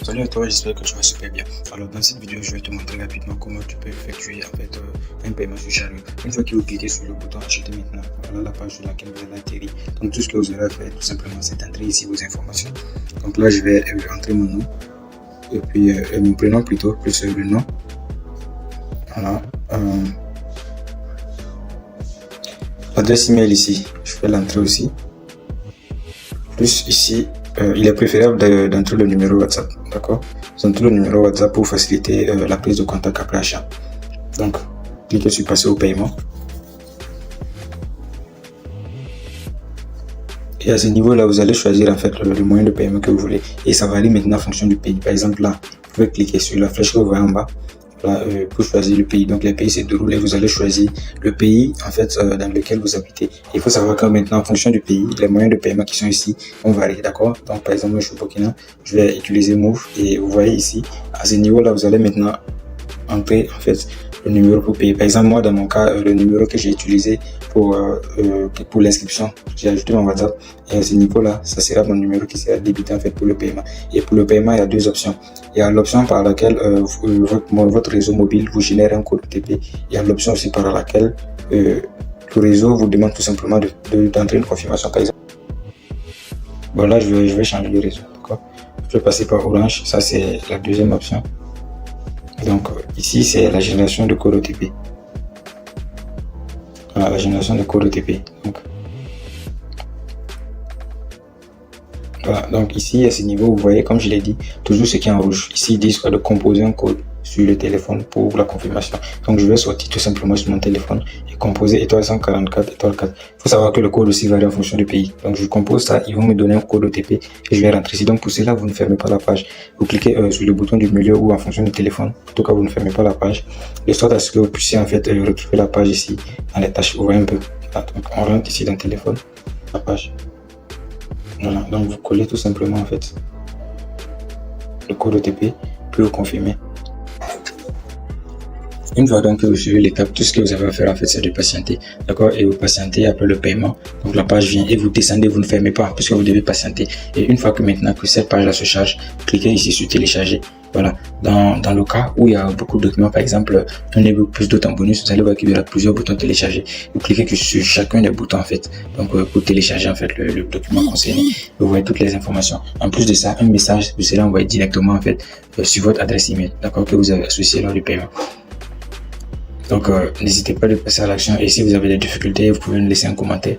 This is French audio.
Salut à toi, j'espère que tu vas super bien. Alors dans cette vidéo, je vais te montrer rapidement comment tu peux effectuer un paiement sur Chariot. Une fois que vous cliquez sur le bouton acheter maintenant, voilà la page sur laquelle vous allez atterrir. Donc tout ce que vous aurez à faire tout simplement, c'est d'entrer ici vos informations. Donc là, je vais entrer mon nom et puis mon prénom plutôt, plus le nom. Voilà. L'adresse email ici, je vais l'entrer aussi. Plus ici, il est préférable d'entrer le numéro WhatsApp, d'accord? D'entrer le numéro WhatsApp pour faciliter la prise de contact après achat. Donc, cliquez sur passer au paiement. Et à ce niveau-là, vous allez choisir en fait le moyen de paiement que vous voulez. Et ça varie maintenant en fonction du pays. Par exemple, là, vous pouvez cliquer sur la flèche que vous voyez en bas. Là, pour choisir le pays. Donc les pays se déroulent et vous allez choisir le pays en fait dans lequel vous habitez. Il faut savoir que maintenant en fonction du pays, les moyens de paiement qui sont ici vont varier, d'accord? Donc par exemple, moi je suis au Burkina, je vais utiliser Move et vous voyez ici à ce niveau là vous allez maintenant entrer en fait le numéro pour payer. Par exemple, moi dans mon cas, le numéro que j'ai utilisé pour l'inscription, j'ai ajouté mon WhatsApp et à ce niveau là ça sera mon numéro qui sera débité en fait pour le paiement. Et pour le paiement, il y a deux options. Il y a l'option par laquelle votre réseau mobile vous génère un code OTP. Il y a l'option aussi par laquelle le réseau vous demande tout simplement d'entrer une confirmation. Par exemple, bon là je vais changer de réseau, d'accord? Je vais passer par Orange, ça c'est la deuxième option. Donc ici c'est la génération de code OTP. Voilà, la génération de code OTP. Voilà, donc ici à ce niveau vous voyez, comme je l'ai dit, toujours ce qui est en rouge. Ici ils disent de composer un code sur le téléphone pour la confirmation. Donc je vais sortir tout simplement sur mon téléphone et composer étoile 144 étoile 4. Il faut savoir que le code aussi varie en fonction du pays. Donc je compose ça, ils vont me donner un code OTP et je vais rentrer ici. Donc pour cela vous ne fermez pas la page. Vous cliquez sur le bouton du milieu ou en fonction du téléphone. En tout cas vous ne fermez pas la page, de sorte à ce que vous puissiez en fait retrouver la page ici dans les tâches. Vous voyez un peu. Voilà, donc on rentre ici dans le téléphone, la page. Voilà, donc vous collez tout simplement en fait le code OTP puis vous confirmez. Une fois donc que vous suivez l'étape, tout ce que vous avez à faire en fait c'est de patienter, d'accord? Et vous patientez après le paiement. Donc la page vient et vous descendez, vous ne fermez pas puisque vous devez patienter. Et une fois que maintenant que cette page là se charge, cliquez ici sur télécharger. Voilà, dans le cas où il y a beaucoup de documents, par exemple un ebook plus d'autres en bonus, vous allez voir qu'il y aura plusieurs boutons télécharger. Vous cliquez sur chacun des boutons en fait, donc pour télécharger en fait le document concerné. Vous voyez toutes les informations. En plus de ça, un message vous sera envoyé directement en fait sur votre adresse email, d'accord, que vous avez associé lors du paiement. Donc n'hésitez pas de passer à l'action et si vous avez des difficultés, vous pouvez nous laisser un commentaire.